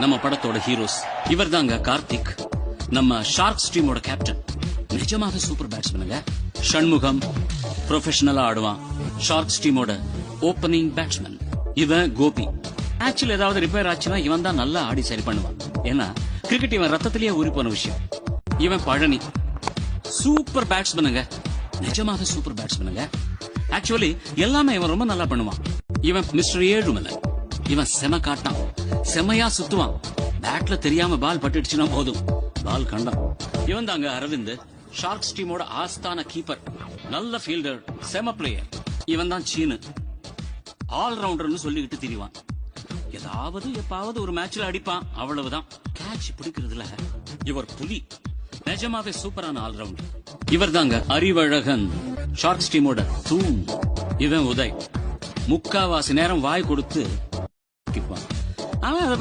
நம்ம படத்தோட ஹீரோஸ். இவர் தாங்க கார்த்திக், நம்ம ஷார்க்ஸ் டீமோட கேப்டன். நிஜமாக சூப்பர் பேட்ஸ்மேனுங்க. ஷண்முகம் ப்ரொஃபஷனலா ஆடுவான், ஷார்க்ஸ் டீமோட ஓப்பனிங் பேட்ஸ்மேன். இவன் கோபி. ஆக்சுவலி ஏதாவது ரிப்பேர் ஆச்சுன்னா இவன் தான் நல்லா ஆடி சரி பண்ணுவான். ஏன்னா கிரிக்கெட் இவன் ரத்தத்திலேயே ஊறி போன விஷயம். இவன் பழனி, சூப்பர் பேட்ஸ்மேனுங்க. நிஜமாக சூப்பர் பேட்ஸ்மேனுங்க. ஆக்சுவலி எல்லாமே இவன் ரொம்ப நல்லா பண்ணுவான். இவன் மிஸ்டர் ஏழுமலை. இவன் செம காட்டான், செமையா சுத்துவான். பேட்ல தெரியாம பால் பட்டுடுச்சுன்னா போதும், பால் கண்டான். இவன் தாங்க அரவிந்த், ஷார்க்ஸ் டீமோட ஆஸ்தான கீப்பர். நல்ல ஃபீல்டர், செம பிளேயர். இவன் தான் சீனு, ஆல்ரவுண்டர்னு சொல்லிக்கிட்டு திரிவான். ஏதாவது எப்பாவது ஒரு மேட்ச்ல அடிப்பான், அவ்வளவுதான். கேட்ச் பிடிக்கிறதுல இவர் புலி. நிஜமாவே சூப்பரான ஆல்ரவுண்டர். இவர் தாங்க அறிவழகன், ஷார்க்ஸ் டீமோட தூண். இவன் உதய், முக்காவாசி நேரம் வாய் கொடுத்து அவன் அதை